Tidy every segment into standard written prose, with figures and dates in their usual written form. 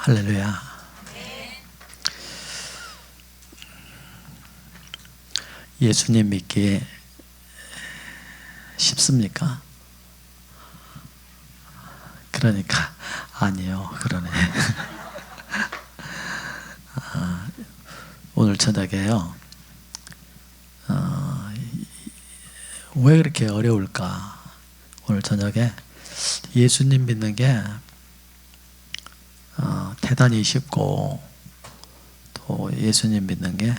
할렐루야. 예수님 믿기 쉽습니까? 그러니까 아니요. 그러네. 오늘 저녁에요. 왜 그렇게 어려울까? 오늘 저녁에 예수님 믿는 게 대단히 쉽고 또 예수님 믿는 게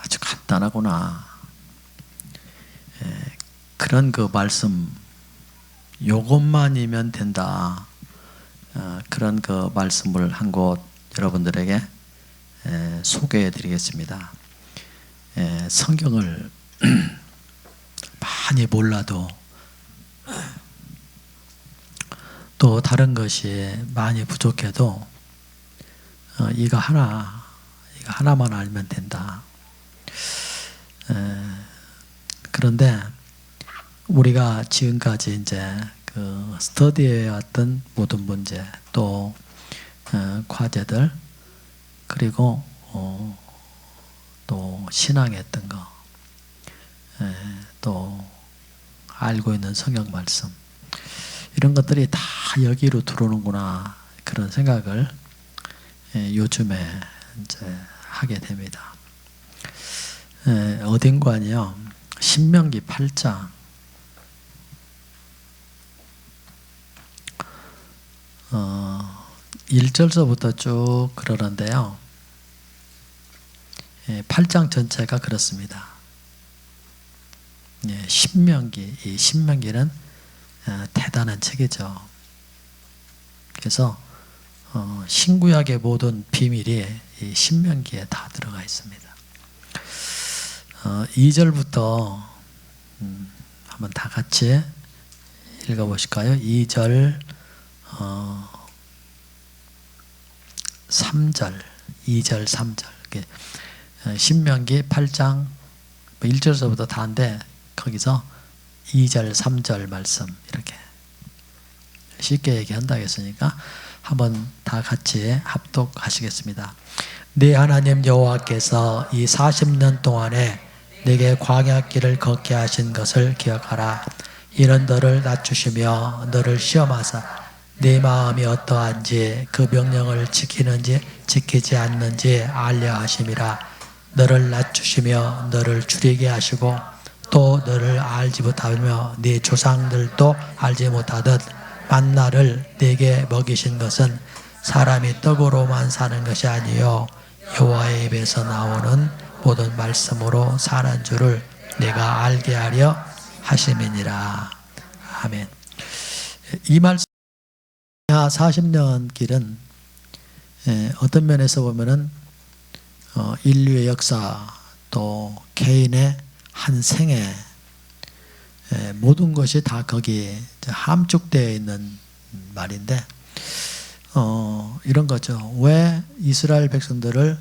아주 간단하구나. 그런 그 말씀 요것만이면 된다. 그런 그 말씀을 한 곳 여러분들에게 소개해 드리겠습니다. 성경을 많이 몰라도 또 다른 것이 많이 부족해도 이거 하나만 알면 된다. 그런데 우리가 지금까지 이제 그 스터디해 왔던 모든 문제 또 과제들 그리고 또 신앙에 했던 거 또 알고 있는 성경 말씀 이런 것들이 다 여기로 들어오는구나 그런 생각을 요즘에 이제 하게 됩니다. 어딘가요? 신명기 8장 1절서부터 쭉 그러는데요. 8장 전체가 그렇습니다. 신명기, 이 신명기는 대단한 책이죠. 그래서 신구약의 모든 비밀이 이 신명기에 다 들어가 있습니다. 2절부터 한번 다 같이 읽어보실까요? 2절 3절 2절 3절 신명기 8장 1절서부터 다인데 거기서 2절 3절 말씀 이렇게 쉽게 얘기한다고 했으니까 한번 다 같이 합독하시겠습니다. 네 하나님 여호와께서 이 40년 동안에 네게 광야길을 걷게 하신 것을 기억하라. 이는 너를 낮추시며 너를 시험하사 네 마음이 어떠한지 그 명령을 지키는지 지키지 않는지 알려 하심이라. 너를 낮추시며 너를 줄이게 하시고 또 너를 알지 못하며 네 조상들도 알지 못하듯 만나를 네게 먹이신 것은 사람이 떡으로만 사는 것이 아니요 여호와의 입에서 나오는 모든 말씀으로 사는 줄을 내가 알게 하려 하심이니라. 아멘. 이 말씀 40년 길은 어떤 면에서 보면은 인류의 역사 또 개인의 한 생애 모든 것이 다 거기에 함축되어 있는 말인데 이런 거죠. 왜 이스라엘 백성들을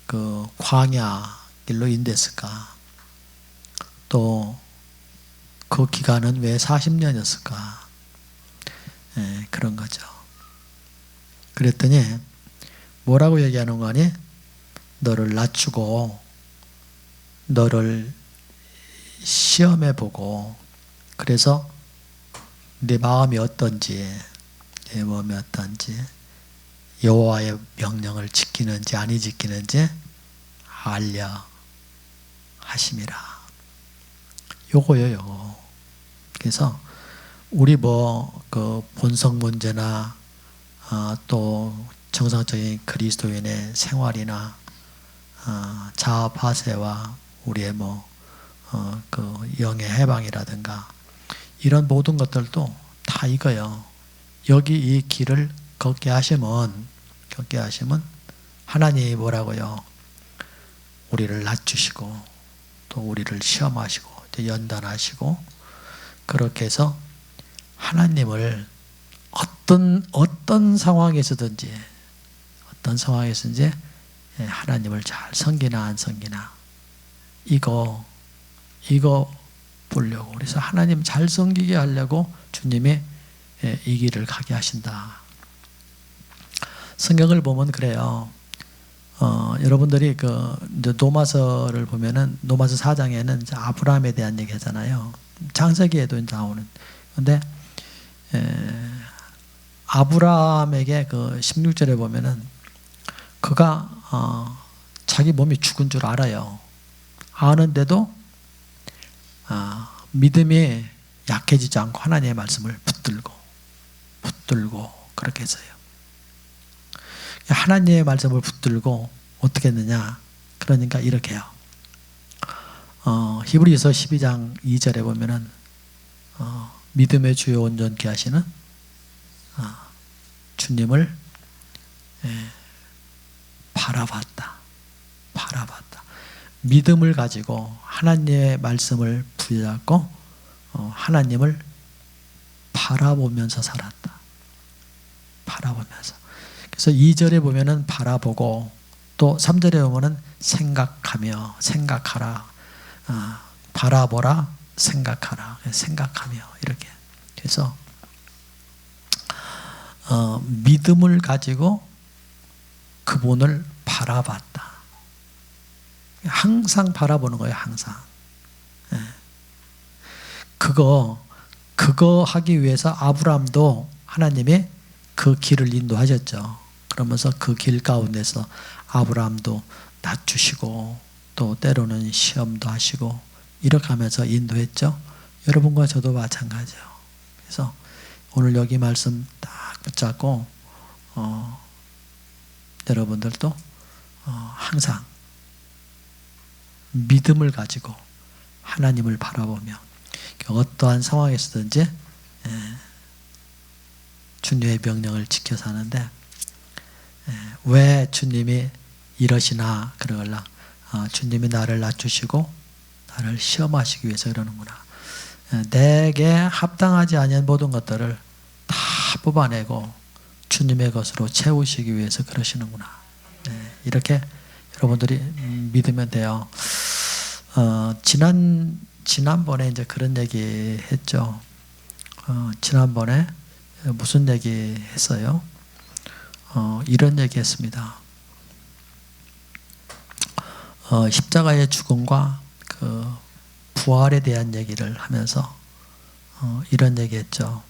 그 광야 길로 인도했을까? 또 그 기간은 왜 40년이었을까? 그런 거죠. 그랬더니 뭐라고 얘기하는 거니? 너를 낮추고 너를 시험해 보고 그래서 네 마음이 어떤지 네 마음이 어떤지 여호와의 명령을 지키는지 아니 지키는지 알려 하심이라. 요거요 요거. 그래서 우리 그 본성 문제나 또 정상적인 그리스도인의 생활이나 자아 파쇄와 우리의 그 영의 해방이라든가 이런 모든 것들도 다 이거요. 여기 이 길을 걷게 하시면 하나님이 뭐라고요? 우리를 낮추시고 또 우리를 시험하시고 연단하시고 그렇게 해서 하나님을 어떤 상황에서든지 하나님을 잘 섬기나 안 섬기나 이거 보려고 그래서 하나님 잘 섬기게 하려고 주님이 이 길을 가게 하신다. 성경을 보면 그래요. 여러분들이 이제 노마서를 보면은 노마서 4장에는 이제 아브라함에 대한 얘기하잖아요. 창세기에도 이제 나오는. 근데 아브라함에게 16절에 보면은 그가 자기 몸이 죽은 줄 알아요. 아는데도 믿음이 약해지지 않고 하나님의 말씀을 붙들고 그렇게 했어요. 하나님의 말씀을 붙들고 어떻게 했느냐? 그러니까 이렇게요. 히브리서 12장 2절에 보면은 믿음의 주요 온전케 하시는 주님을 바라봤다. 믿음을 가지고 하나님의 말씀을 붙잡고 하나님을 바라보면서 살았다. 바라보면서. 그래서 2절에 보면은 바라보고 또 3절에 보면은 생각하라. 바라보라, 생각하며 이렇게. 그래서 믿음을 가지고 그분을 바라봤다. 항상 바라보는 거예요. 항상. 그거 하기 위해서 아브라함도 하나님이 그 길을 인도하셨죠. 그러면서 그 길 가운데서 아브라함도 낮추시고 또 때로는 시험도 하시고 이렇게 하면서 인도했죠. 여러분과 저도 마찬가지예요. 그래서 오늘 여기 말씀 딱 붙잡고 여러분들도 항상 믿음을 가지고 하나님을 바라보며 어떠한 상황에서든지 주님의 명령을 지켜 사는데 왜 주님이 이러시나 그러걸라 주님이 나를 낮추시고 나를 시험하시기 위해서 이러는구나. 내게 합당하지 아니한 모든 것들을 다 뽑아내고 주님의 것으로 채우시기 위해서 그러시는구나. 이렇게 여러분들이 믿으면 돼요. 지난번에 이제 그런 얘기 했죠. 지난번에 무슨 얘기 했어요? 이런 얘기 했습니다. 십자가의 죽음과 그 부활에 대한 얘기를 하면서 이런 얘기 했죠.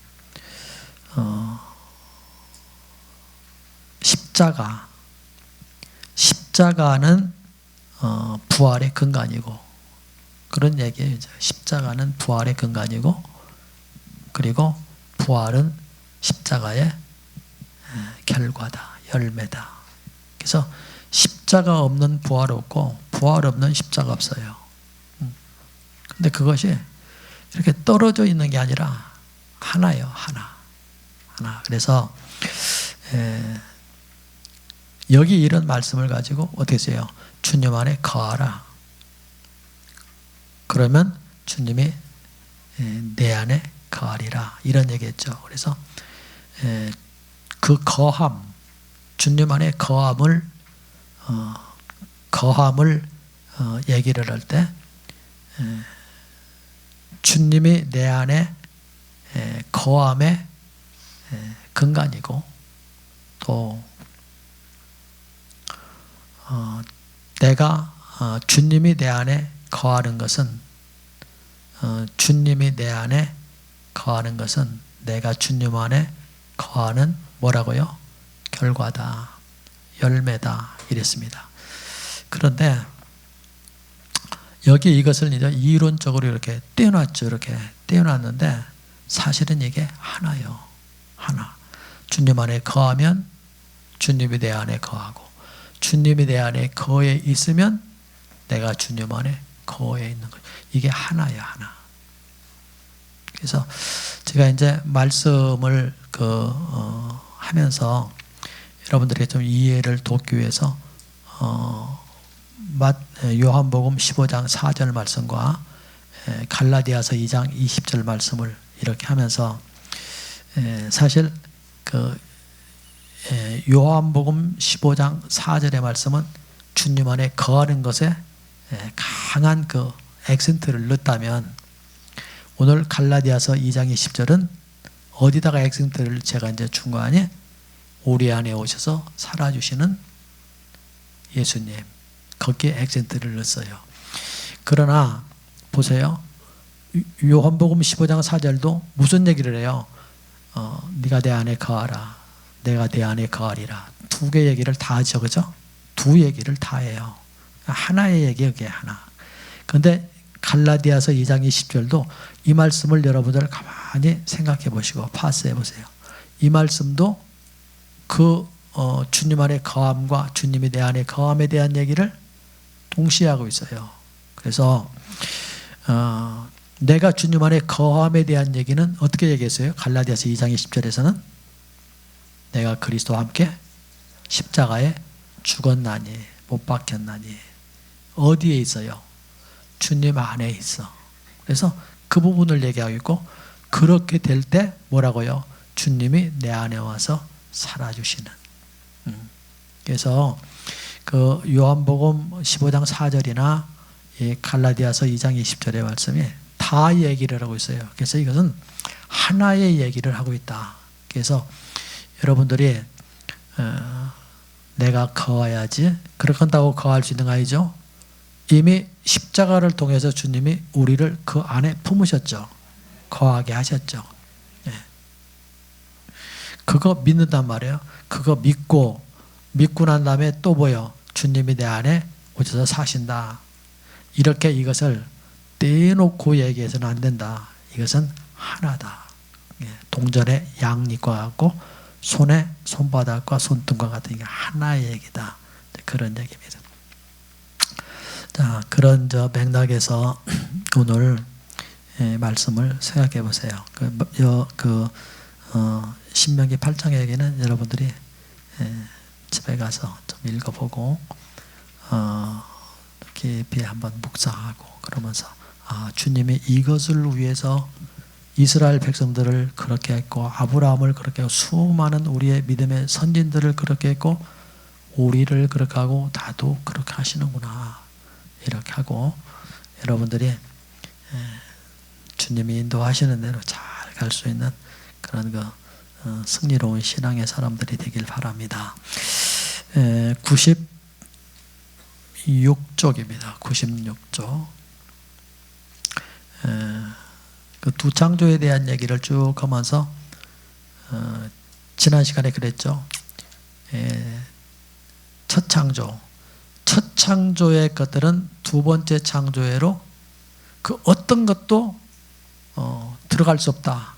십자가는 부활의 근간이고 그런 얘기예요. 십자가는 부활의 근간이고 그리고 부활은 십자가의 결과다, 열매다. 그래서 십자가 없는 부활 없고 부활 없는 십자가 없어요. 근데 그것이 이렇게 떨어져 있는 게 아니라 하나예요. 하나. 그래서 여기 이런 말씀을 가지고 어떻게 써요? 주님 안에 거하라. 그러면 주님이 내 안에 거하리라. 이런 얘기했죠. 그래서 그 거함, 주님 안에 거함을 얘기를 할 때 주님이 내 안에 거함의 근간이고 또 내가 주님이 내 안에 거하는 것은 내가 주님 안에 거하는 뭐라고요? 결과다, 열매다 이랬습니다. 그런데 여기 이것을 이제 이론적으로 이렇게 떼어놨죠. 이렇게 떼어놨는데 사실은 이게 하나요. 하나. 주님 안에 거하면 주님이 내 안에 거하고 주님이 내 안에 거해 있으면 내가 주님 안에 거해 있는 거예요. 이게 하나예요. 하나. 그래서 제가 이제 말씀을 하면서 여러분들에게 좀 이해를 돕기 위해서 요한복음 15장 4절 말씀과 갈라디아서 2장 20절 말씀을 이렇게 하면서 사실 요한복음 15장 4절의 말씀은 주님 안에 거하는 것에 강한 그 액센트를 넣었다면 오늘 갈라디아서 2장 20절은 어디다가 액센트를 제가 이제 준 거 아니? 우리 안에 오셔서 살아주시는 예수님. 거기에 액센트를 넣었어요. 그러나 보세요. 요한복음 15장 4절도 무슨 얘기를 해요? 네가 내 안에 거하라. 내가 내 안에 거하리라. 두 개 얘기를 다 하죠. 그죠? 두 얘기를 다 해요. 하나의 얘기예요. 그게 하나. 그런데 갈라디아서 2장 20절도 이 말씀을 여러분들 가만히 생각해 보시고 파스해 보세요. 이 말씀도 그 주님 안에 거함과 주님이 내 안에 거함에 대한 얘기를 동시에 하고 있어요. 그래서 내가 주님 안에 거함에 대한 얘기는 어떻게 얘기했어요? 갈라디아서 2장 20절에서는 내가 그리스도와 함께 십자가에 죽었나니 못 박혔나니 어디에 있어요? 주님 안에 있어. 그래서 그 부분을 얘기하고 있고 그렇게 될 때 뭐라고요? 주님이 내 안에 와서 살아주시는. 그래서 그 요한복음 15장 4절이나 이 갈라디아서 2장 20절의 말씀이 다 얘기를 하고 있어요. 그래서 이것은 하나의 얘기를 하고 있다. 그래서 여러분들이 내가 거해야지. 그렇다고 거할 수 있는 거 아니죠? 이미 십자가를 통해서 주님이 우리를 그 안에 품으셨죠. 거하게 하셨죠. 네. 그거 믿는단 말이에요. 그거 믿고 난 다음에 또 뭐요? 주님이 내 안에 오셔서 사신다. 이렇게 이것을 떼놓고 얘기해서는 안 된다. 이것은 하나다. 동전의 양잎과 같고 손의 손바닥과 손등과 같은 게 하나의 얘기다. 그런 얘기입니다. 자, 그런 맥락에서 오늘 말씀을 생각해 보세요. 신명기 8장의 얘기는 여러분들이 집에 가서 좀 읽어보고 깊이 한번 묵상하고 그러면서 주님이 이것을 위해서 이스라엘 백성들을 그렇게 했고 아브라함을 그렇게 하고 수많은 우리의 믿음의 선진들을 그렇게 했고 우리를 그렇게 하고 나도 그렇게 하시는구나 이렇게 하고 여러분들이 주님이 인도하시는 대로 잘 갈 수 있는 그런 승리로운 신앙의 사람들이 되길 바랍니다. 96쪽입니다. 96쪽. 그 두 창조에 대한 얘기를 쭉 하면서 지난 시간에 그랬죠. 첫 창조의 것들은 두 번째 창조회로 그 어떤 것도 들어갈 수 없다.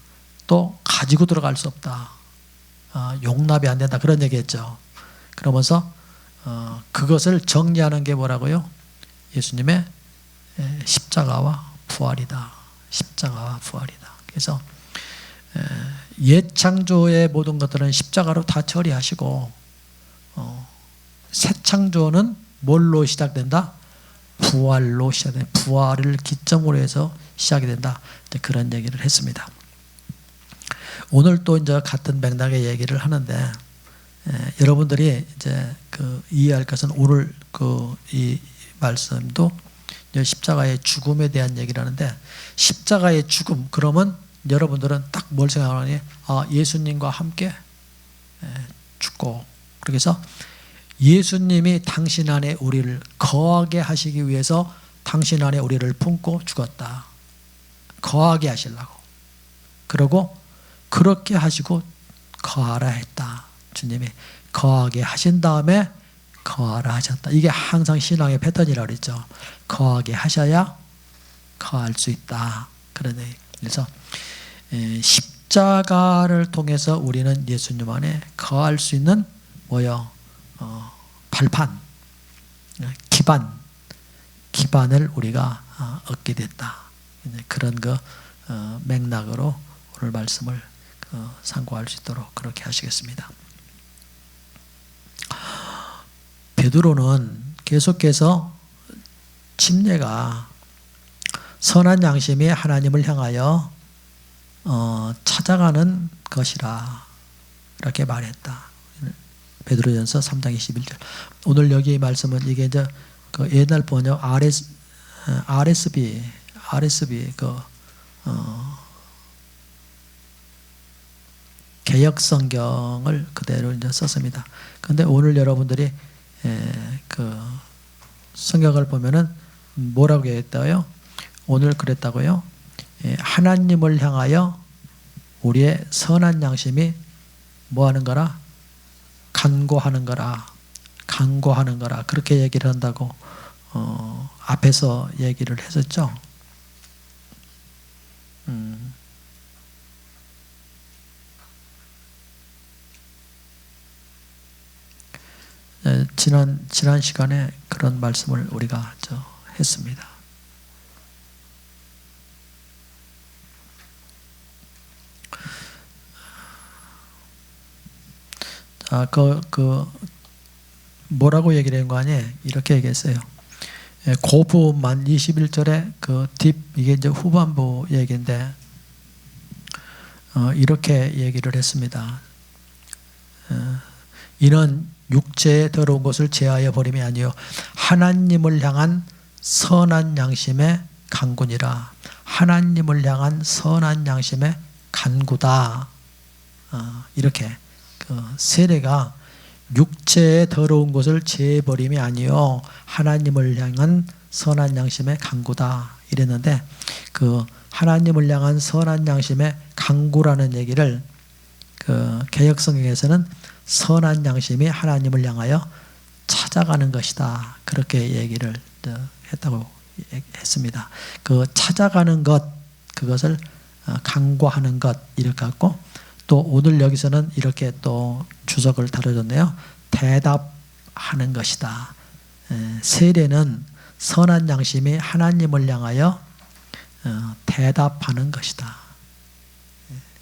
또 가지고 들어갈 수 없다. 용납이 안 된다. 그런 얘기했죠. 그러면서 그것을 정리하는 게 뭐라고요? 예수님의 십자가와 부활이다. 십자가와 부활이다. 그래서 옛 창조의 모든 것들은 십자가로 다 처리하시고 새 창조는 뭘로 시작된다? 부활로 시작된다. 부활을 기점으로 해서 시작이 된다. 그런 얘기를 했습니다. 오늘 또 이제 같은 맥락의 얘기를 하는데 여러분들이 이제 이해할 것은 오늘 이 말씀도 십자가의 죽음에 대한 얘기를 하는데 십자가의 죽음 그러면 여러분들은 딱 뭘 생각하니 예수님과 함께 죽고 그래서 예수님이 당신 안에 우리를 거하게 하시기 위해서 당신 안에 우리를 품고 죽었다. 거하게 하시려고. 그리고 그렇게 하시고 거하라 했다. 주님이 거하게 하신 다음에 거하라 하셨다. 이게 항상 신앙의 패턴이라고 그랬죠. 거하게 하셔야 거할 수 있다. 그래서 십자가를 통해서 우리는 예수님 안에 거할 수 있는 발판, 기반을 우리가 얻게 됐다. 그런 맥락으로 오늘 말씀을 상고할 수 있도록 그렇게 하시겠습니다. 베드로는 계속해서 침례가 선한 양심이 하나님을 향하여 찾아가는 것이라 이렇게 말했다. 베드로전서 3장 21절. 오늘 여기 말씀은 이게 이제 옛날 번역 RSB 개역 성경을 그대로 이제 썼습니다. 그런데 오늘 여러분들이 그 성경을 보면은 뭐라고 했다고요? 오늘 그랬다고요? 하나님을 향하여 우리의 선한 양심이 뭐 하는 거라? 간구하는 거라. 간구하는 거라. 그렇게 얘기를 한다고 앞에서 얘기를 했었죠. 지난 시간에 그런 말씀을 우리가 했습니다. 자, 뭐라고 얘기를 한 거 아니에요? 이렇게 얘기했어요. 그 부분만 21절에 이게 이제 후반부 얘기인데, 이렇게 얘기를 했습니다. 이는 육체에 더러운 것을 제하여 버림이 아니요 하나님을 향한 선한 양심의 간구니라. 하나님을 향한 선한 양심의 간구다. 이렇게 세례가 육체에 더러운 것을 제해 버림이 아니요 하나님을 향한 선한 양심의 간구다 이랬는데, 그 하나님을 향한 선한 양심의 간구라는 얘기를 개역 성경에서는 선한 양심이 하나님을 향하여 찾아가는 것이다, 그렇게 얘기를 했다고 했습니다. 그 찾아가는 것, 그것을 간구하는 것 이렇게 갖고, 또 오늘 여기서는 이렇게 또 주석을 다뤄줬네요. 대답하는 것이다. 세례는 선한 양심이 하나님을 향하여 대답하는 것이다.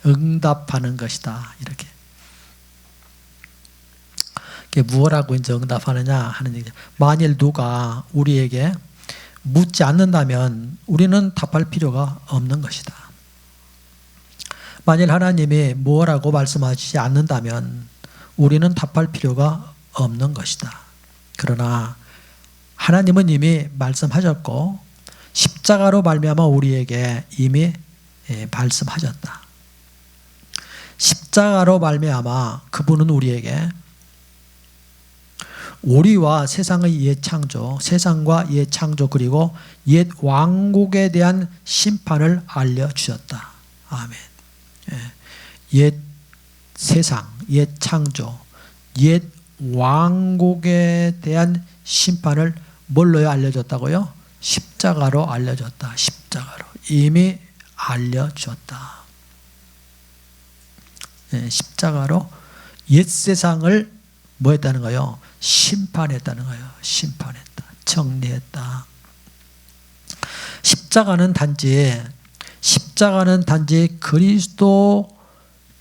응답하는 것이다. 이렇게. 이게 무엇라고 이제 응답하느냐 하는 얘기죠. 만일 누가 우리에게 묻지 않는다면 우리는 답할 필요가 없는 것이다. 만일 하나님이 뭐라고 말씀하시지 않는다면 우리는 답할 필요가 없는 것이다. 그러나 하나님은 이미 말씀하셨고 십자가로 말미암아 우리에게 이미 말씀하셨다. 십자가로 말미암아 그분은 우리에게 우리와 세상의 옛 창조, 세상과 옛 창조 그리고 옛 왕국에 대한 심판을 알려주셨다. 아멘. 옛 세상, 옛 창조, 옛 왕국에 대한 심판을 뭘로요 알려줬다고요? 십자가로 알려줬다. 십자가로 이미 알려줬다. 십자가로 옛 세상을 뭐 했다는 거예요? 심판했다는 거예요. 심판했다. 정리했다. 십자가는 단지 그리스도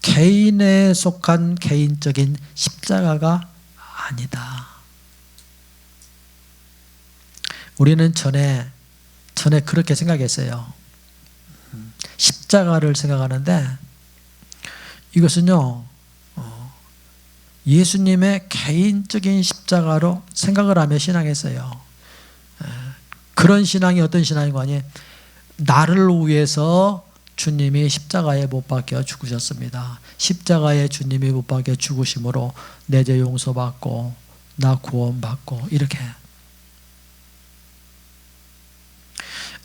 개인에 속한 개인적인 십자가가 아니다. 우리는 전에 그렇게 생각했어요. 십자가를 생각하는데 이것은요 예수님의 개인적인 십자가로 생각을 하며 신앙했어요. 그런 신앙이 어떤 신앙이고 하니, 나를 위해서 주님이 십자가에 못 박혀 죽으셨습니다. 십자가에 주님이 못 박혀 죽으심으로 내 죄 용서받고 나 구원받고, 이렇게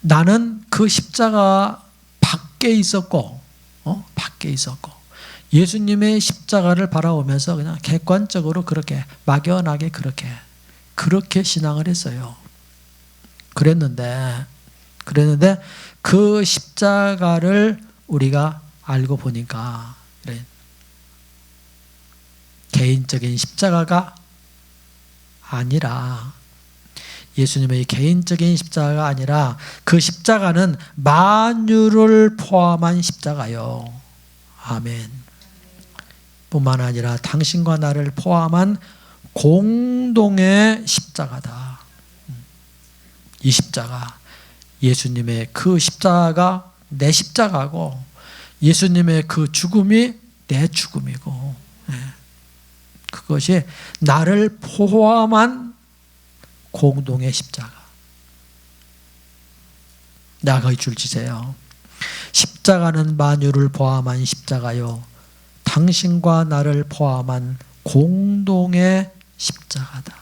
나는 그 십자가 밖에 있었고 예수님의 십자가를 바라보면서 그냥 객관적으로 그렇게 막연하게 그렇게 신앙을 했어요. 그랬는데 그 십자가를 우리가 알고 보니까 개인적인 십자가가 아니라, 예수님의 개인적인 십자가가 아니라 그 십자가는 만유를 포함한 십자가요. 아멘. 뿐만 아니라 당신과 나를 포함한 공동의 십자가다. 이 십자가, 예수님의 그 십자가가 내 십자가고 예수님의 그 죽음이 내 죽음이고, 그것이 나를 포함한 공동의 십자가. 나가 줄 지세요. 십자가는 만유를 포함한 십자가요. 당신과 나를 포함한 공동의 십자가다.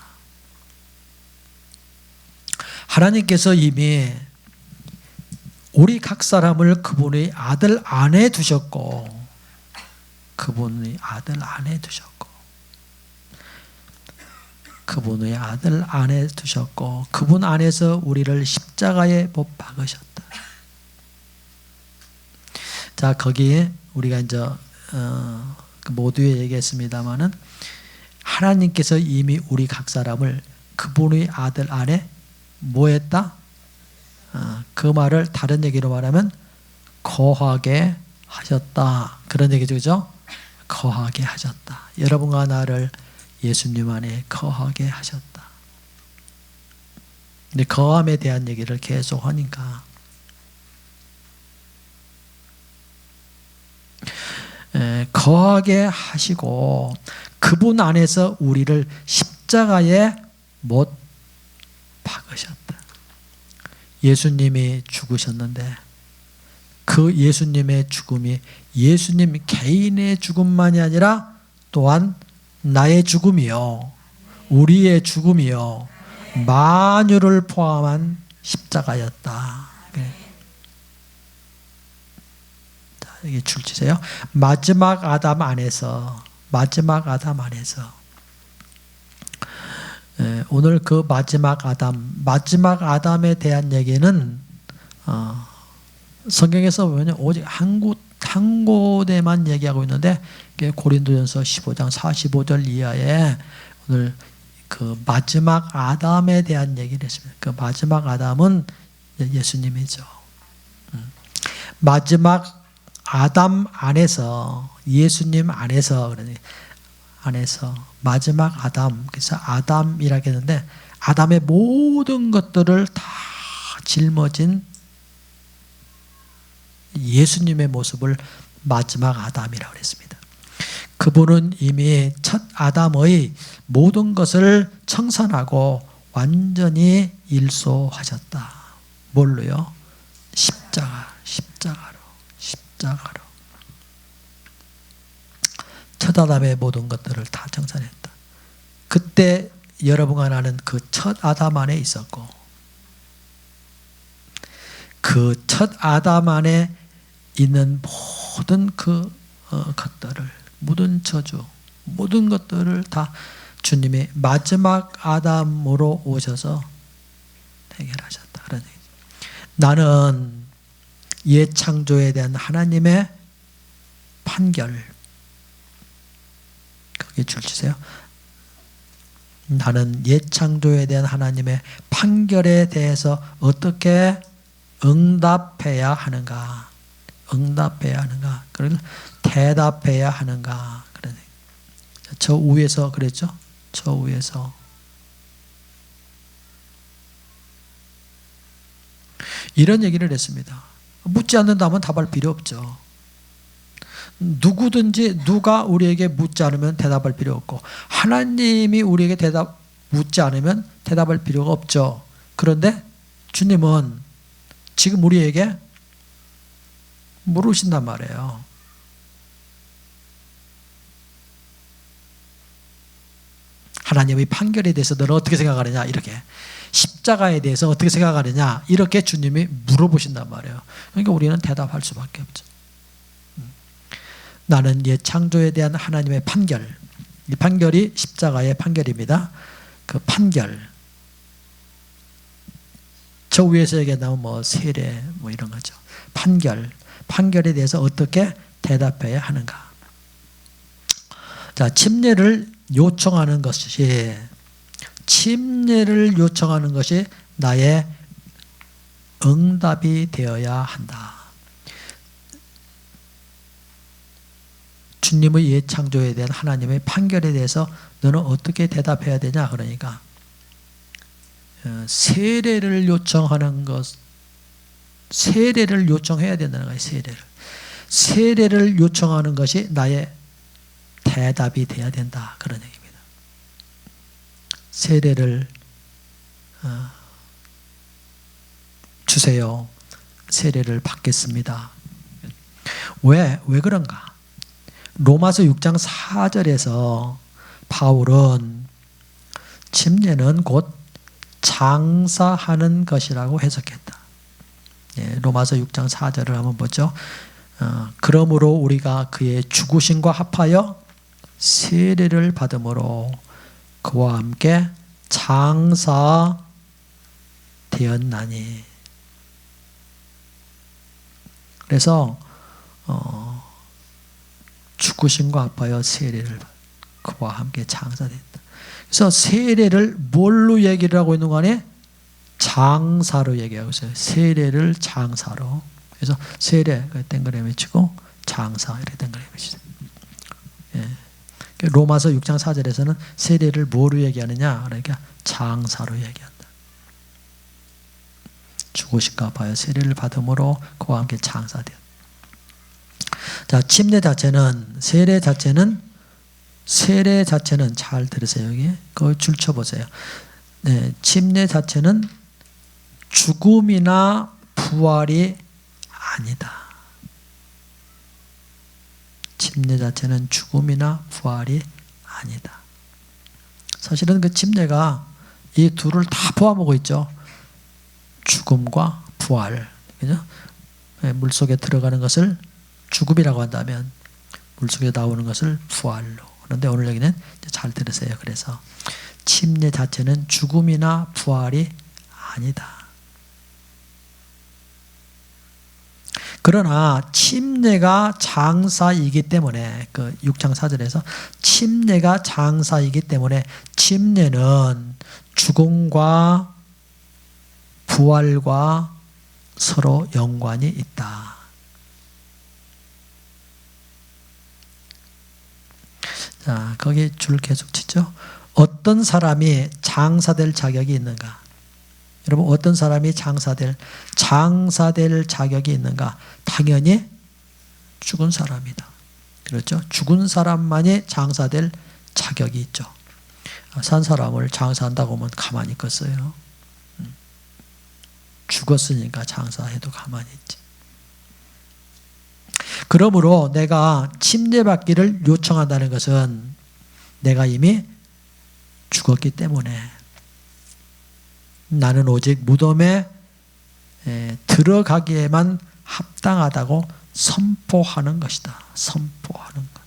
하나님께서 이미 우리 각 사람을 그분의 아들 안에 두셨고, 그분의 아들 안에 두셨고, 그분의 아들 안에 두셨고, 그분 안에서 우리를 십자가에 못 박으셨다. 자, 거기에 우리가 이제 모두에 얘기했습니다마는 하나님께서 이미 우리 각 사람을 그분의 아들 안에 뭐 했다? 그 말을 다른 얘기로 말하면 거하게 하셨다. 그런 얘기죠. 그죠? 거하게 하셨다. 여러분과 나를 예수님 안에 거하게 하셨다. 근데 거함에 대한 얘기를 계속 하니까 거하게 하시고 그분 안에서 우리를 십자가에 못 박으셨다. 예수님이 죽으셨는데 그 예수님의 죽음이 예수님 개인의 죽음만이 아니라 또한 나의 죽음이요, 우리의 죽음이요, 만유를 포함한 십자가였다. 자, 여기 줄 치세요. 마지막 아담 안에서 오늘 그 마지막 아담에 대한 얘기는 성경에서 보면 오직 한 곳에만 얘기하고 있는데 고린도전서 15장 45절 이하에 오늘 그 마지막 아담에 대한 얘기를 했습니다. 그 마지막 아담은 예수님이죠. 마지막 아담 안에서, 예수님 안에서, 그러니 안에서 마지막 아담, 그래서 아담이라고 했는데 아담의 모든 것들을 다 짊어진 예수님의 모습을 마지막 아담이라고 했습니다. 그분은 이미 첫 아담의 모든 것을 청산하고 완전히 일소하셨다. 뭘로요? 십자가로. 첫 아담의 모든 것들을 다 청산했다. 그때 여러분과 나는 그 첫 아담 안에 있었고, 그 첫 아담 안에 있는 모든 그 것들을, 모든 저주, 모든 것들을 다 주님이 마지막 아담으로 오셔서 해결하셨다. 그런 얘기죠. 나는 옛 창조에 대한 하나님의 판결, 거기에 줄 치세요. 나는 옛 창조에 대한 하나님의 판결에 대해서 어떻게 응답해야 하는가? 그리고 대답해야 하는가? 그런 얘기. 저 위에서 그랬죠? 저 위에서 이런 얘기를 했습니다. 묻지 않는다면 답할 필요 없죠. 누구든지 누가 우리에게 묻지 않으면 대답할 필요 없고, 하나님이 우리에게 묻지 않으면 대답할 필요가 없죠. 그런데 주님은 지금 우리에게 물으신단 말이에요. 하나님의 판결에 대해서 너는 어떻게 생각하느냐, 이렇게. 십자가에 대해서 어떻게 생각하느냐, 이렇게 주님이 물어보신단 말이에요. 그러니까 우리는 대답할 수밖에 없죠. 나는 옛 창조에 대한 하나님의 판결, 이 판결이 십자가의 판결입니다. 그 판결, 저 위에서 얘기하면 뭐 세례 뭐 이런 거죠. 판결에 대해서 어떻게 대답해야 하는가. 자, 침례를 요청하는 것이 나의 응답이 되어야 한다. 주님의 옛 창조에 대한 하나님의 판결에 대해서 너는 어떻게 대답해야 되냐? 그러니까 세례를 요청하는 것, 세례를 요청해야 된다는 거예요. 세례를 요청하는 것이 나의 대답이 돼야 된다. 그런 얘기입니다. 세례를 주세요. 세례를 받겠습니다. 왜 그런가? 로마서 6장 4절에서 바울은 침례는 곧 장사하는 것이라고 해석했다. 예, 로마서 6장 4절을 한번 보죠. 그러므로 우리가 그의 죽으심과 합하여 세례를 받음으로 그와 함께 장사되었나니. 그래서 죽으심과 합하여 세례를 그와 함께 장사됐다. 그래서 세례를 뭘로 얘기를 하고 있는 거 아니에요? 장사로 얘기하고 있어요. 세례를 장사로. 그래서 세례 땡그레 치고 장사 이렇게 땡그레 치죠. 예. 로마서 6장 4절에서는 세례를 뭐로 얘기하느냐? 그러니까 장사로 얘기한다. 죽으신가 봐요. 세례를 받음으로 그와 함께 장사되었다. 자, 침례 자체는 세례 자체는 잘 들으세요. 여기 그걸 줄쳐 보세요. 네, 침례 자체는 죽음이나 부활이 아니다. 침례 자체는 죽음이나 부활이 아니다. 사실은 그 침례가 이 둘을 다 포함하고 있죠. 죽음과 부활. 그죠? 물속에 들어가는 것을 죽음이라고 한다면 물속에 나오는 것을 부활로. 그런데 오늘 여기는 잘 들으세요. 그래서 침례 자체는 죽음이나 부활이 아니다. 그러나 침례가 장사이기 때문에 그 6장 4절에서 침례가 장사이기 때문에 침례는 죽음과 부활과 서로 연관이 있다. 자, 거기 줄 계속 치죠. 어떤 사람이 장사될 자격이 있는가? 여러분, 어떤 사람이 장사될 자격이 있는가? 당연히 죽은 사람이다. 그렇죠? 죽은 사람만이 장사될 자격이 있죠. 산 사람을 장사한다고 하면 가만히 있겠어요? 죽었으니까 장사해도 가만히 있지. 그러므로 내가 침례받기를 요청한다는 것은 내가 이미 죽었기 때문에 나는 오직 무덤에 들어가기에만 합당하다고 선포하는 것이다. 선포하는 것.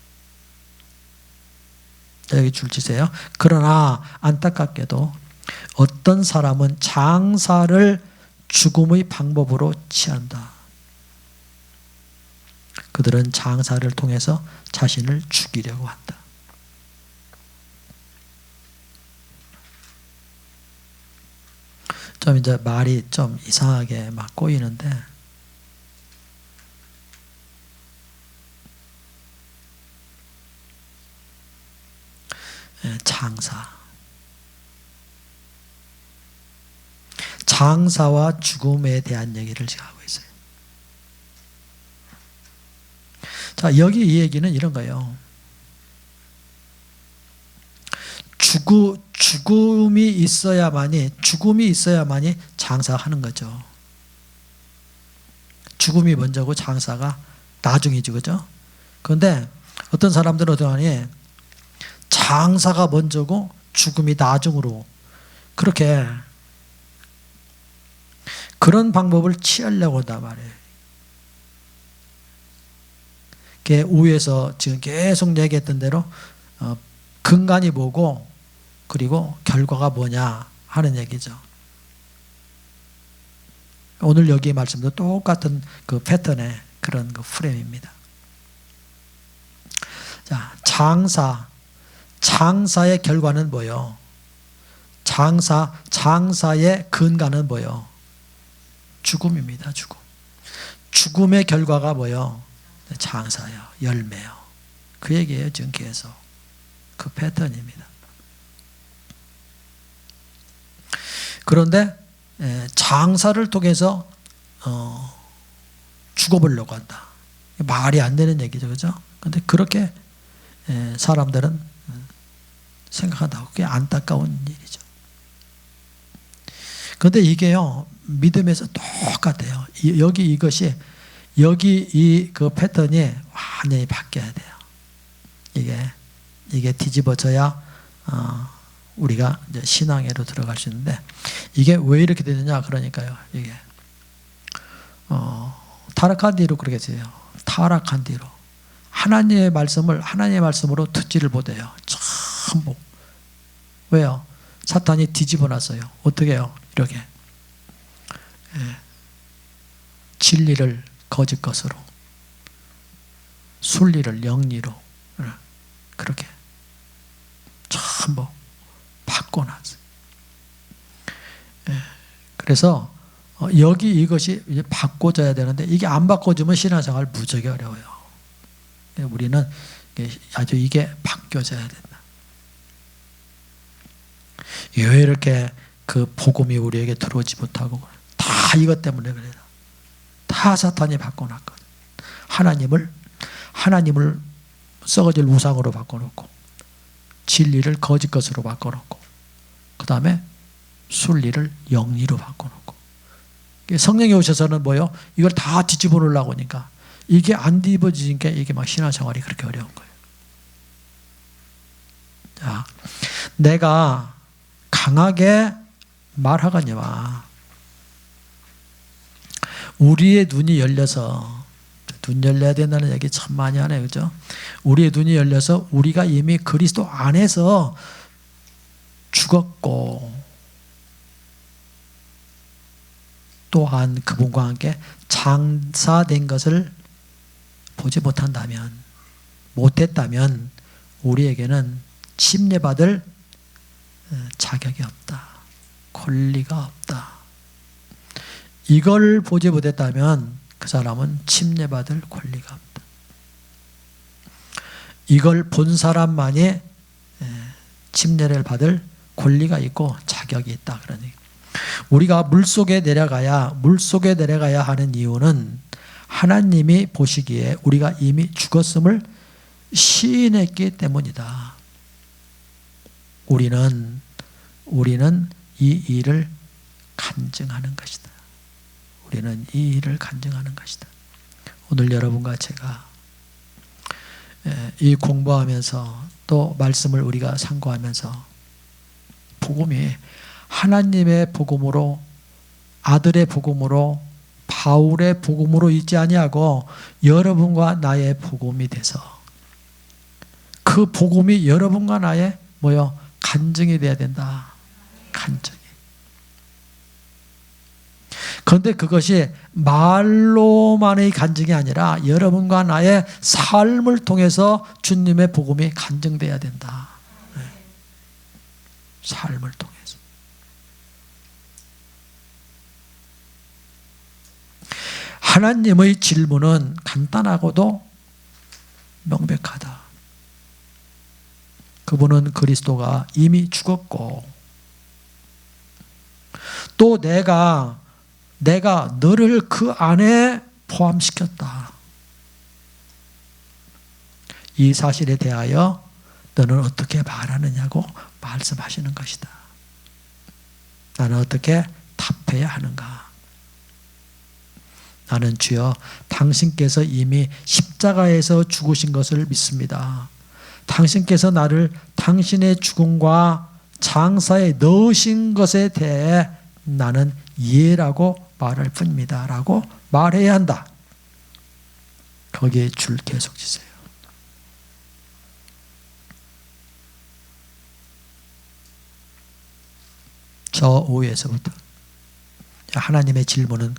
여기 줄 치세요. 그러나 안타깝게도 어떤 사람은 장사를 죽음의 방법으로 취한다. 그들은 장사를 통해서 자신을 죽이려고 한다. 좀 이제 말이 좀 이상하게 막 꼬이는데 장사와 죽음에 대한 얘기를 제가 하고 있어요. 자, 여기 이 얘기는 이런 거예요. 죽음이 있어야만이 장사하는 거죠. 죽음이 먼저고 장사가 나중이죠. 그죠? 그런데 어떤 사람들은 어떠하니 장사가 먼저고 죽음이 나중으로 그렇게 그런 방법을 취하려고 한단 말이에요. 우에서 지금 계속 얘기했던 대로 근간이 뭐고 그리고 결과가 뭐냐 하는 얘기죠. 오늘 여기 말씀도 똑같은 그 패턴의 그런 그 프레임입니다. 자, 장사의 결과는 뭐요? 장사의 근간은 뭐요? 죽음입니다. 죽음의 결과가 뭐요? 장사요. 열매요. 그 얘기예요. 지금 계속. 그 패턴입니다. 그런데 장사를 통해서 죽어보려고 한다. 말이 안 되는 얘기죠. 그죠? 그런데 그렇게 사람들은 생각한다고. 그게 안타까운 일이죠. 그런데 이게요. 믿음에서 똑같아요. 여기 이 그 패턴이 완전히 바뀌어야 돼요. 이게 뒤집어져야 우리가 이제 신앙에로 들어갈 수 있는데, 이게 왜 이렇게 되느냐 그러니까요. 이게 타락한 뒤로 그렇게 돼요. 타락한 뒤로 하나님의 말씀으로 듣지를 못해요. 전부. 왜요? 사탄이 뒤집어 놨어요. 어떻게 해요? 이렇게 진리를 거짓 것으로, 순리를 영리로, 그렇게 전부 바꿔놨어요. 그래서 여기 이것이 이제 바꿔져야 되는데, 이게 안 바꿔주면 신앙생활 무지하게 어려워요. 우리는 아주 이게 바뀌어져야 된다. 왜 이렇게 그 복음이 우리에게 들어오지 못하고, 다 이것 때문에 그래요. 다 사탄이 바꿔놨거든. 하나님을 썩어질 우상으로 바꿔놓고, 진리를 거짓 것으로 바꿔놓고, 그 다음에 순리를 영리로 바꿔놓고. 성령이 오셔서는 뭐요? 이걸 다 뒤집어 놓으려고 하니까, 이게 안 뒤집어지니까 이게 막 신앙생활이 그렇게 어려운 거예요. 자, 내가 강하게 말하거니와 우리의 눈이 열려서, 눈 열려야 된다는 얘기 참 많이 하네요. 그죠? 우리의 눈이 열려서 우리가 이미 그리스도 안에서 죽었고, 또한 그분과 함께 장사된 것을 보지 못했다면 우리에게는 침례받을 자격이 없다. 권리가 없다. 이걸 보지 못했다면 그 사람은 침례받을 권리가 없다. 이걸 본 사람만이 침례를 받을 권리가 있고 자격이 있다. 그러니 우리가 물속에 내려가야 하는 이유는 하나님이 보시기에 우리가 이미 죽었음을 시인했기 때문이다. 우리는 이 일을 간증하는 것이다. 우리는 이 일을 간증하는 것이다. 오늘 여러분과 제가 이 공부하면서 또 말씀을 우리가 상고하면서 복음이 하나님의 복음으로, 아들의 복음으로, 바울의 복음으로 있지 아니하고 여러분과 나의 복음이 돼서, 그 복음이 여러분과 나의 간증이 돼야 된다. 간증이. 그런데 그것이 말로만의 간증이 아니라 여러분과 나의 삶을 통해서 주님의 복음이 간증돼야 된다. 삶을 통해서. 하나님의 질문은 간단하고도 명백하다. 그분은 그리스도가 이미 죽었고, 또 내가 너를 그 안에 포함시켰다. 이 사실에 대하여 너는 어떻게 말하느냐고 말씀하시는 것이다. 나는 어떻게 답해야 하는가? 나는 주여 당신께서 이미 십자가에서 죽으신 것을 믿습니다. 당신께서 나를 당신의 죽음과 장사에 넣으신 것에 대해 나는 이해라고 말할 뿐입니다. 라고 말해야 한다. 거기에 줄 계속 지세요. 저 5에서부터 하나님의 질문은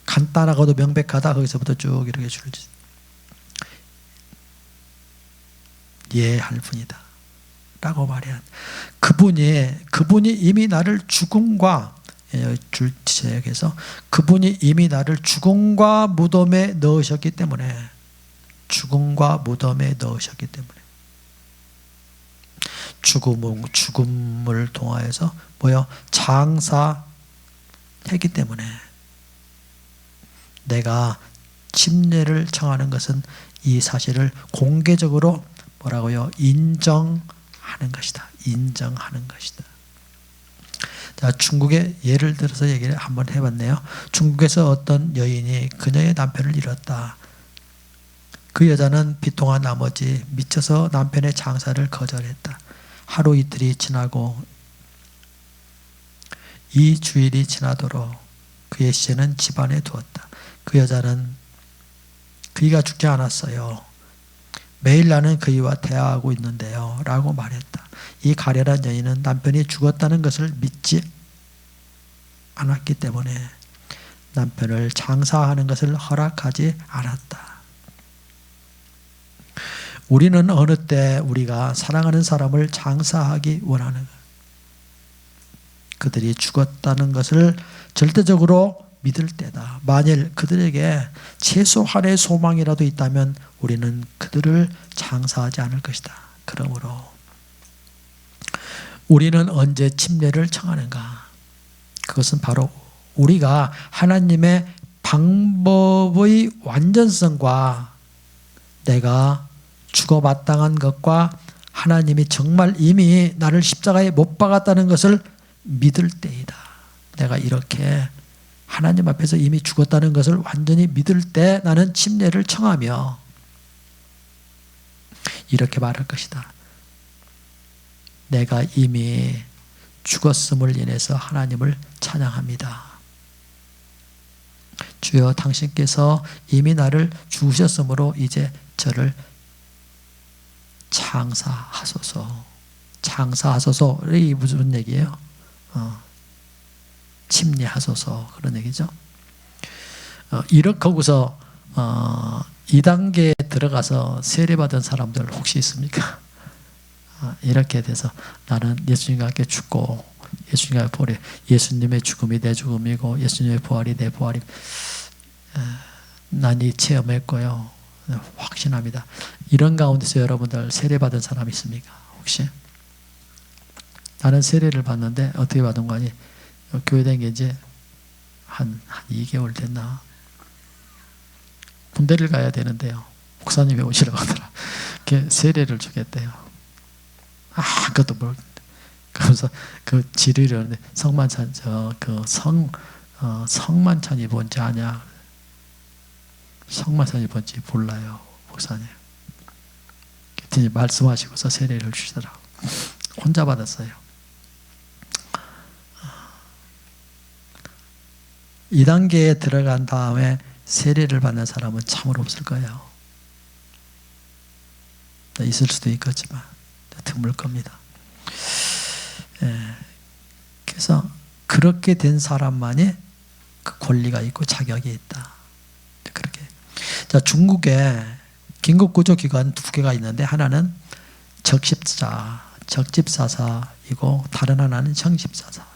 간단하고도 명백하다. 거기서부터 쭉 이렇게 줄 지세요. 이해할 뿐이다. 라고 말해야 한다. 그분이 이미 나를 죽음과, 줄지역에서 그분이 이미 나를 죽음과 무덤에 넣으셨기 때문에, 죽음을 통하여서 장사했기 때문에 내가 침례를 청하는 것은 이 사실을 공개적으로 인정하는 것이다. 인정하는 것이다. 자, 중국의 예를 들어서 얘기를 한번 해봤네요. 중국에서 어떤 여인이 그녀의 남편을 잃었다. 그 여자는 비통한 나머지 미쳐서 남편의 장사를 거절했다. 하루 이틀이 지나고 이 주일이 지나도록 그의 시체는 집안에 두었다. 그 여자는 그이가 죽지 않았어요. 매일 나는 그이와 대화하고 있는데요. 라고 말했다. 이 가련한 여인은 남편이 죽었다는 것을 믿지 않았기 때문에 남편을 장사하는 것을 허락하지 않았다. 우리는 어느 때 우리가 사랑하는 사람을 장사하기 원하는 것, 그들이 죽었다는 것을 절대적으로 믿을 때다. 만일 그들에게 최소한의 소망이라도 있다면 우리는 그들을 장사하지 않을 것이다. 그러므로 우리는 언제 침례를 청하는가? 그것은 바로 우리가 하나님의 방법의 완전성과 내가 죽어마땅한 것과 하나님이 정말 이미 나를 십자가에 못 박았다는 것을 믿을 때이다. 내가 이렇게 하나님 앞에서 이미 죽었다는 것을 완전히 믿을 때 나는 침례를 청하며 이렇게 말할 것이다. 내가 이미 죽었음을 인해서 하나님을 찬양합니다. 주여, 당신께서 이미 나를 죽으셨으므로 이제 저를 장사하소서. 장사하소서. 이게 무슨 얘기예요? 침례하소서. 그런 얘기죠. 이렇게 하고서 2단계에 들어가서 세례받은 사람들 혹시 있습니까? 이렇게 돼서 나는 예수님과 함께 죽고 예수님과 부활이, 예수님의 죽음이 내 죽음이고 예수님의 부활이 내 부활이, 난 이 체험했고요. 확신합니다. 이런 가운데서 여러분들 세례받은 사람 있습니까? 혹시? 나는 세례를 받는데 어떻게 받은 거니? 교회 된 게 이제 한 2개월 됐나? 군대를 가야 되는데요. 목사님이 오시라고 하더라. 세례를 주겠대요. 그것도 모르겠는데. 그래서 그 지리를 하는데 성만찬, 성만찬이 뭔지 아냐? 성만찬이 뭔지 몰라요, 목사님. 그랬더니 말씀하시고서 세례를 주시더라고. 혼자 받았어요. 2단계에 들어간 다음에 세례를 받는 사람은 참으로 없을 거예요. 있을 수도 있겠지만 드물 겁니다. 그래서 그렇게 된 사람만이 그 권리가 있고 자격이 있다. 그렇게. 자, 중국에 긴급구조기관 2개가 있는데 하나는 적십자사이고 다른 하나는 청십자사다.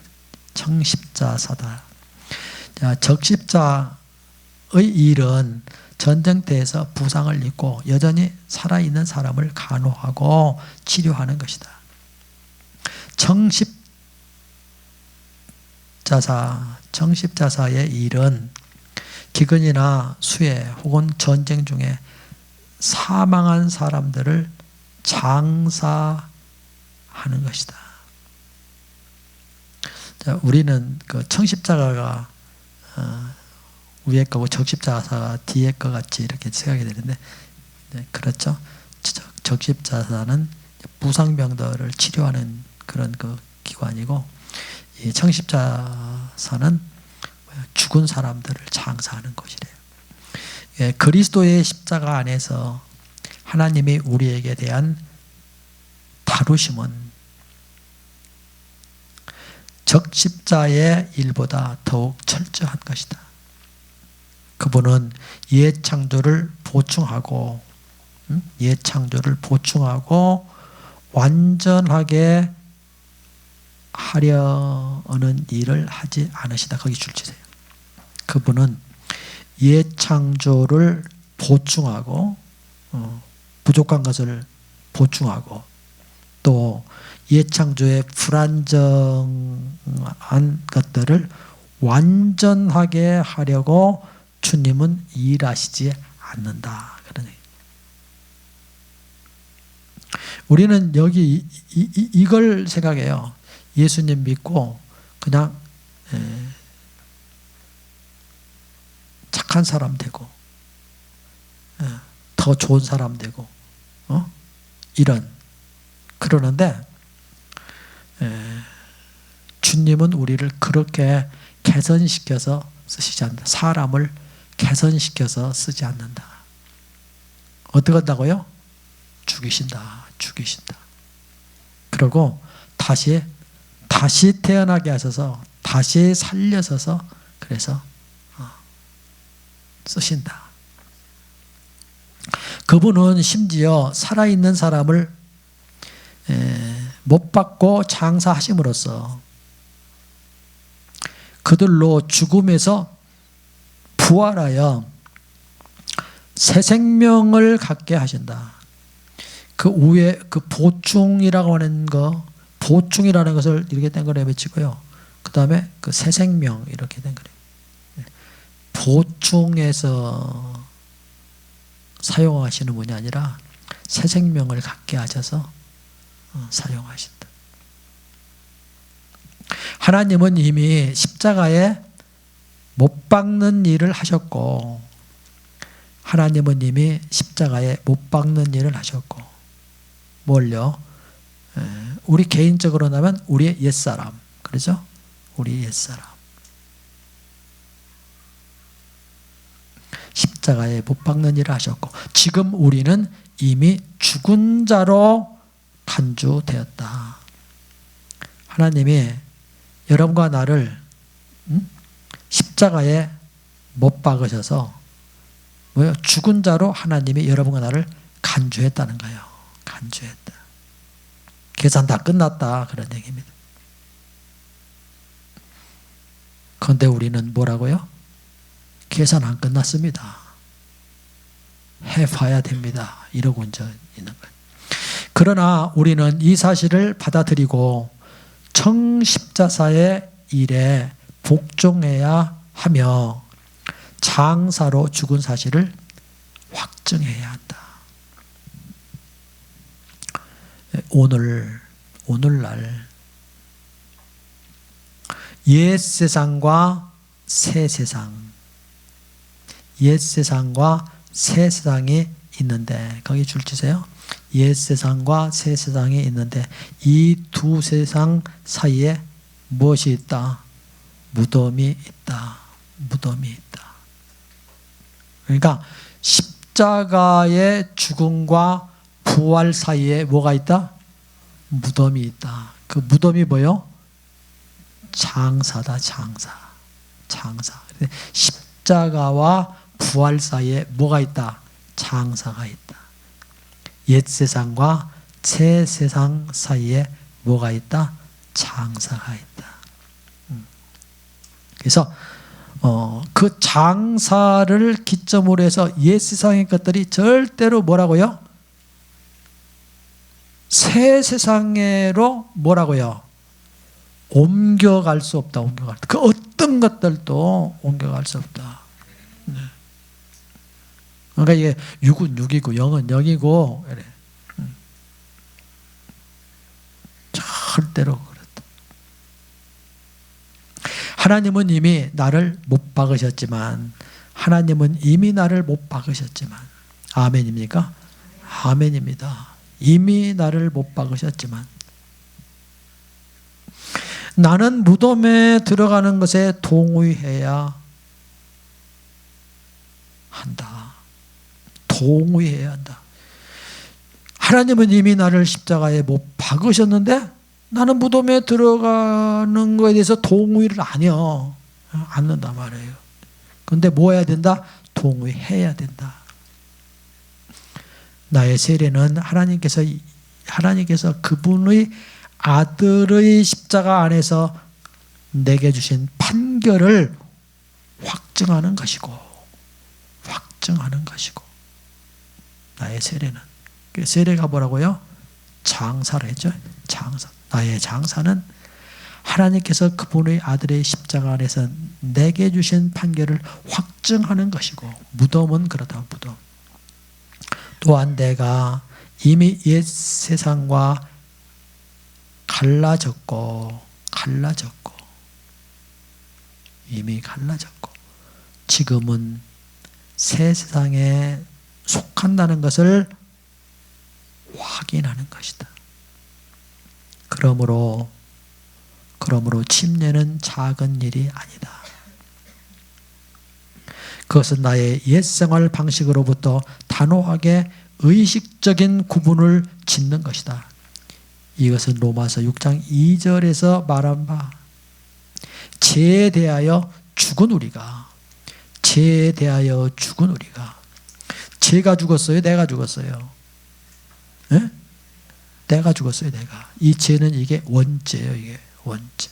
자, 적십자의 일은 전쟁터에서 부상을 입고 여전히 살아있는 사람을 간호하고 치료하는 것이다. 청십자사의 일은 기근이나 수해 혹은 전쟁 중에 사망한 사람들을 장사하는 것이다. 자, 우리는 그 청십자가가 위에 거고 적십자사가 뒤에 거 같이 이렇게 생각이 되는데, 그렇죠? 적십자사는 부상병들을 치료하는 그런 그 기관이고, 이 청십자사는 죽은 사람들을 장사하는 곳이래요. 그리스도의 십자가 안에서 하나님이 우리에게 대한 다루심은 적십자의 일보다 더욱 철저한 것이다. 그분은 옛 창조를 보충하고 완전하게 하려는 일을 하지 않으시다. 거기 줄 치세요. 그분은 옛 창조를 보충하고 부족한 것을 보충하고 또 옛 창조의 불완전한 것들을 완전하게 하려고 주님은 일하시지 않는다. 그런 얘기. 우리는 여기 이걸 생각해요. 예수님 믿고 그냥 착한 사람 되고 더 좋은 사람 되고 이런 그러는데 주님은 우리를 그렇게 개선시켜서 쓰시지 않는다. 사람을 개선시켜서 쓰지 않는다. 어떻게 한다고요? 죽이신다. 그리고 다시 태어나게 하셔서 다시 살려서서 그래서 쓰신다. 그분은 심지어 살아있는 사람을 못 받고 장사하심으로써 그들로 죽음에서 부활하여 새 생명을 갖게 하신다. 그 위에 그 보충이라고 하는 거, 보충이라는 것을 이렇게 땡그레 외치고요. 그 다음에 그 새 생명 이렇게 땡그레. 보충해서 사용하시는 분이 아니라 새 생명을 갖게 하셔서 사용하신다. 하나님은 이미 십자가에 못 박는 일을 하셨고, 하나님은 이미 십자가에 못 박는 일을 하셨고, 뭘요? 우리 개인적으로 나면 우리의 옛사람, 그렇죠? 우리 옛사람. 십자가에 못 박는 일을 하셨고, 지금 우리는 이미 죽은 자로 간주되었다. 하나님이 여러분과 나를 십자가에 못 박으셔서 뭐요? 죽은 자로 하나님이 여러분과 나를 간주했다는 거예요. 간주했다. 계산 다 끝났다 그런 얘기입니다. 그런데 우리는 뭐라고요? 계산 안 끝났습니다. 해봐야 됩니다. 이러고 이제 있는 거예요. 그러나 우리는 이 사실을 받아들이고 청십자사의 일에 복종해야 하며 장사로 죽은 사실을 확증해야 한다. 오늘날 옛 세상과 새 세상, 옛 세상과 새 세상이 있는데 거기 줄 치세요. 옛 세상과 새 세상이 있는데 이 두 세상 사이에 무엇이 있다? 무덤이 있다. 무덤이 있다. 그러니까 십자가의 죽음과 부활 사이에 뭐가 있다? 무덤이 있다. 그 무덤이 뭐요? 장사다. 장사. 십자가와 부활 사이에 뭐가 있다? 장사가 있다. 옛 세상과 새 세상 사이에 뭐가 있다? 장사가 있다. 그래서 그 장사를 기점으로 해서 옛 세상의 것들이 절대로 뭐라고요? 새 세상으로 뭐라고요? 옮겨갈 수 없다. 그 어떤 것들도 옮겨갈 수 없다. 그러니까 이게 6은 6이고 0은 0이고 그래. 절대로 그렇다. 하나님은 이미 나를 못 박으셨지만 아멘입니까? 아멘입니다. 이미 나를 못 박으셨지만 나는 무덤에 들어가는 것에 동의해야 한다. 동의해야 한다. 하나님은 이미 나를 십자가에 못 박으셨는데 나는 무덤에 들어가는 것에 대해서 동의를 안 해요. 않는단 말이에요. 그런데 뭐 해야 된다? 동의해야 된다. 나의 세례는 하나님께서 그분의 아들의 십자가 안에서 내게 주신 판결을 확증하는 것이고 나의 세례는 세례가 뭐라고요? 장사를 했죠. 장사. 나의 장사는 하나님께서 그분의 아들의 십자가 안에서 내게 주신 판결을 확증하는 것이고 무덤은 그렇다. 무덤. 또한 내가 이미 옛 세상과 이미 갈라졌고 지금은 새 세상에 속한다는 것을 확인하는 것이다. 그러므로 침례는 작은 일이 아니다. 그것은 나의 옛생활 방식으로부터 단호하게 의식적인 구분을 짓는 것이다. 이것은 로마서 6장 2절에서 말한 바, 죄에 대하여 죽은 우리가, 죄에 대하여 죽은 우리가, 죄가 죽었어요? 내가 죽었어요? 네? 내가 죽었어요. 내가. 이 죄는 이게 원죄예요. 이게 원죄.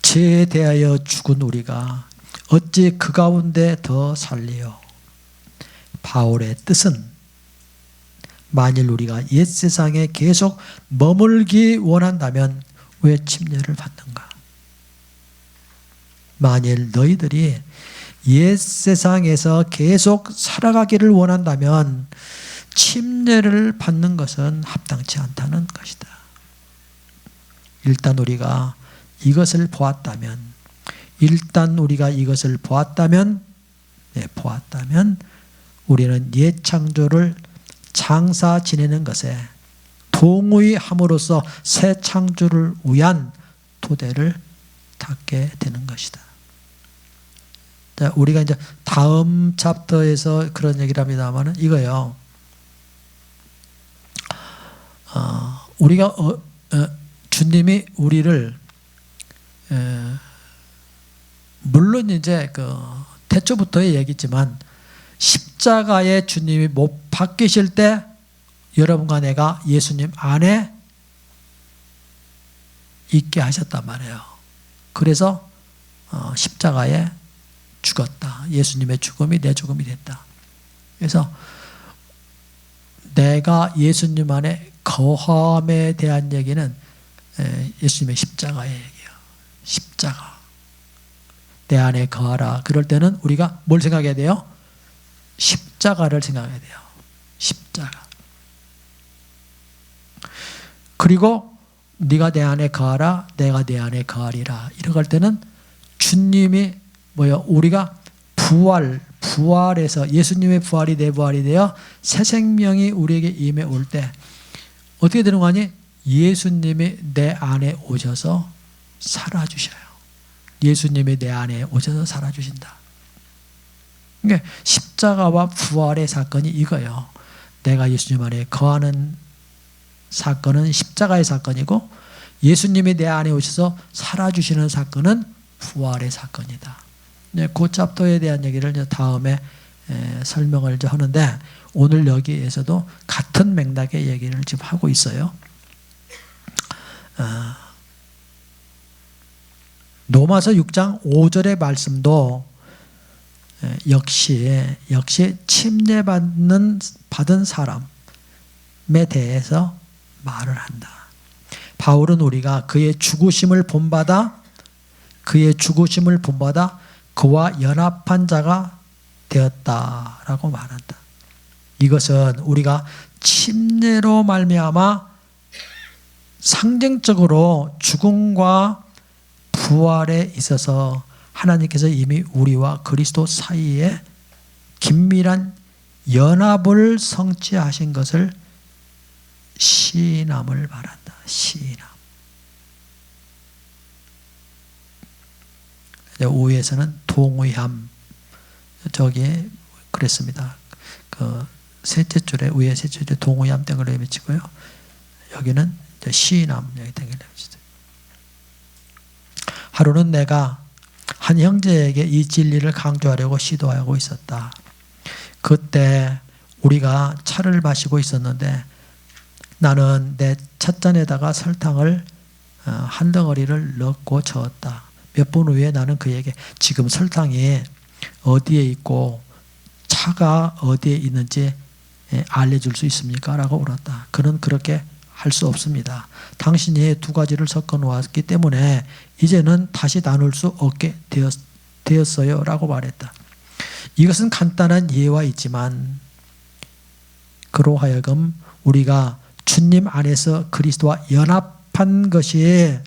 죄에 대하여 죽은 우리가 어찌 그 가운데 더 살리요? 바울의 뜻은 만일 우리가 옛세상에 계속 머물기 원한다면 왜 침례를 받는가? 만일 너희들이 옛세상에서 계속 살아가기를 원한다면 침례를 받는 것은 합당치 않다는 것이다. 일단 우리가 이것을 보았다면 우리는 옛 창조를 장사 지내는 것에 동의함으로써 새 창조를 위한 토대를 닦게 되는 것이다. 자, 우리가 이제 다음 챕터에서 그런 얘기를 합니다만은 이거요. 우리가 주님이 우리를 물론 이제 그 태초부터의 얘기지만 십자가에 주님이 못 박히실 때 여러분과 내가 예수님 안에 있게 하셨단 말이에요. 그래서 십자가에 죽었다. 예수님의 죽음이 내 죽음이 됐다. 그래서 내가 예수님 안에 거함에 대한 얘기는 예수님의 십자가의 얘기예요. 십자가. 내 안에 거하라. 그럴 때는 우리가 뭘 생각해야 돼요? 십자가를 생각해야 돼요. 십자가. 그리고 네가 내 안에 거하라. 내가 내 안에 거하리라. 이렇게 할 때는 주님이 뭐예요? 우리가 부활에서 예수님의 부활이 내 부활이 되어 새 생명이 우리에게 임해 올 때 어떻게 되는 거 아니? 예수님이 내 안에 오셔서 살아주셔요. 예수님이 내 안에 오셔서 살아주신다. 그러니까 십자가와 부활의 사건이 이거예요. 내가 예수님 안에 거하는 사건은 십자가의 사건이고 예수님이 내 안에 오셔서 살아주시는 사건은 부활의 사건이다. 그 챕터에 대한 얘기를 다음에 설명을 하는데 오늘 여기에서도 같은 맥락의 얘기를 지금 하고 있어요. 로마서 6장 5절의 말씀도 역시 침례받은 사람에 대해서 말을 한다. 바울은 우리가 그의 죽으심을 본받아 그와 연합한 자가 되었다라고 말한다. 이것은 우리가 침례로 말미암아 상징적으로 죽음과 부활에 있어서 하나님께서 이미 우리와 그리스도 사이에 긴밀한 연합을 성취하신 것을 시인함을 말한다. 시인함. 우에서는 동의함. 저기 그랬습니다. 그 셋째 줄에 위에 셋째 줄에 동의함 땡글에 미치고요. 여기는 시인함 여기 땡글에 미치죠. 하루는 내가 한 형제에게 이 진리를 강조하려고 시도하고 있었다. 그때 우리가 차를 마시고 있었는데 나는 내 찻잔에다가 설탕을 한 덩어리를 넣고 저었다. 몇 분 후에 나는 그에게 지금 설탕이 어디에 있고 차가 어디에 있는지 알려줄 수 있습니까? 라고 물었다. 그는 그렇게 할 수 없습니다. 당신이 두 가지를 섞어 놓았기 때문에 이제는 다시 나눌 수 없게 되었어요. 라고 말했다. 이것은 간단한 예와 있지만 그로 하여금 우리가 주님 안에서 그리스도와 연합한 것이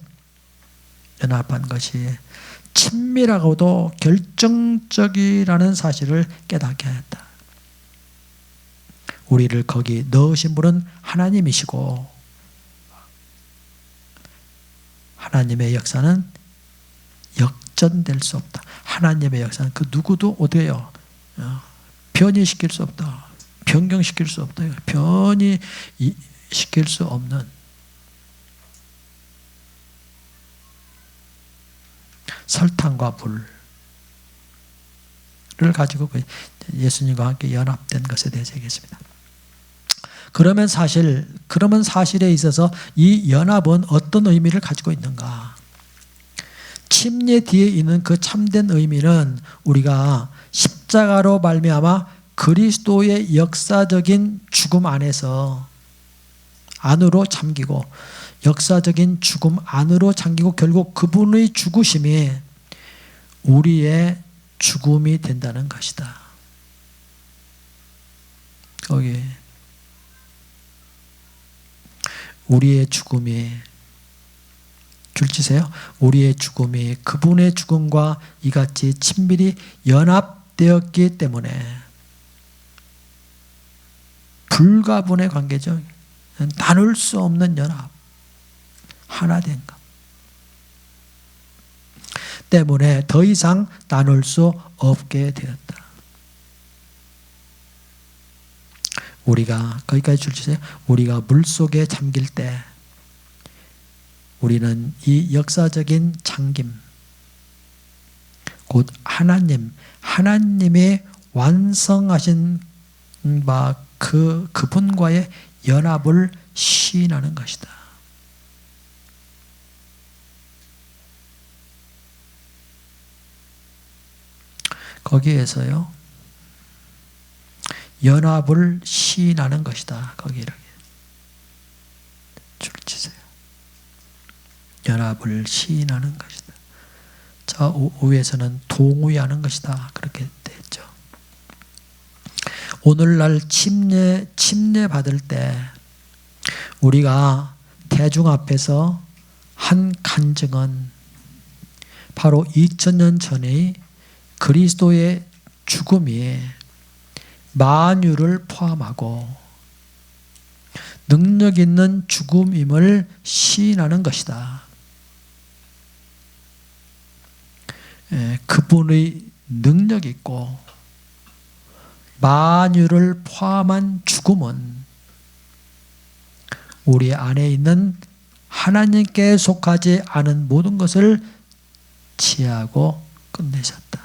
친밀하고도 결정적이라는 사실을 깨닫게 하였다. 우리를 거기 넣으신 분은 하나님이시고 하나님의 역사는 역전될 수 없다. 하나님의 역사는 그 누구도 어디에요? 변이시킬 수 없다. 변경시킬 수 없다. 변이시킬 수 없는 설탕과 불을 가지고 예수님과 함께 연합된 것에 대해서 얘기했습니다. 그러면 사실에 있어서 이 연합은 어떤 의미를 가지고 있는가? 침례 뒤에 있는 그 참된 의미는 우리가 십자가로 말미암아 그리스도의 역사적인 죽음 안으로 잠기고 역사적인 죽음 안으로 잠기고 결국 그분의 죽으심이 우리의 죽음이 된다는 것이다. 거기 우리의 죽음이 줄치세요. 우리의 죽음이 그분의 죽음과 이같이 친밀히 연합되었기 때문에 불가분의 관계죠. 나눌 수 없는 연합, 하나 된 것 때문에 더 이상 나눌 수 없게 되었다. 우리가 거기까지 줄치세요. 우리가 물속에 잠길 때 우리는 이 역사적인 잠김 곧 하나님이 완성하신 바 그분과의 연합을 시인하는 것이다. 거기에서요 연합을 시인하는 것이다. 거기를 줄치세요. 연합을 시인하는 것이다. 저 위에서는 동의하는 것이다. 그렇게 됐죠. 오늘날 침례 받을 때 우리가 대중 앞에서 한 간증은 바로 2000년 전의 그리스도의 죽음이 만유를 포함하고 능력 있는 죽음임을 시인하는 것이다. 그분의 능력 있고 만유를 포함한 죽음은 우리 안에 있는 하나님께 속하지 않은 모든 것을 지하고 끝내셨다.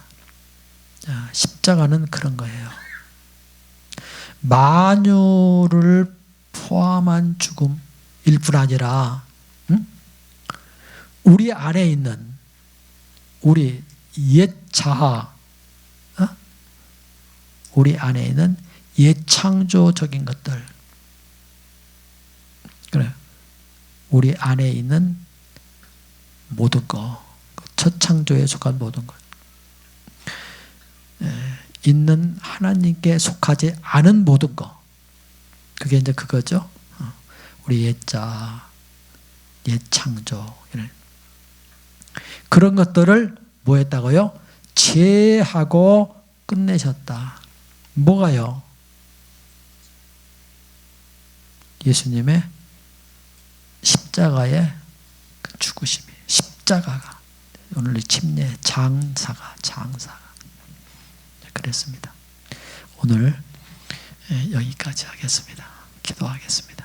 십자가는 그런 거예요. 만유를 포함한 죽음일 뿐 아니라 우리 안에 있는 우리 옛 자아, 우리 안에 있는 옛 창조적인 것들, 그래, 우리 안에 있는 모든 것, 첫 창조에 속한 모든 것, 있는 하나님께 속하지 않은 모든 것, 그게 이제 그거죠. 우리 옛자, 옛 창조, 그런 것들을 뭐 했다고요? 제하고 끝내셨다. 뭐가요? 예수님의 십자가의 그 죽으심이, 십자가가 오늘 침례 장사가 그랬습니다. 오늘 여기까지 하겠습니다. 기도하겠습니다.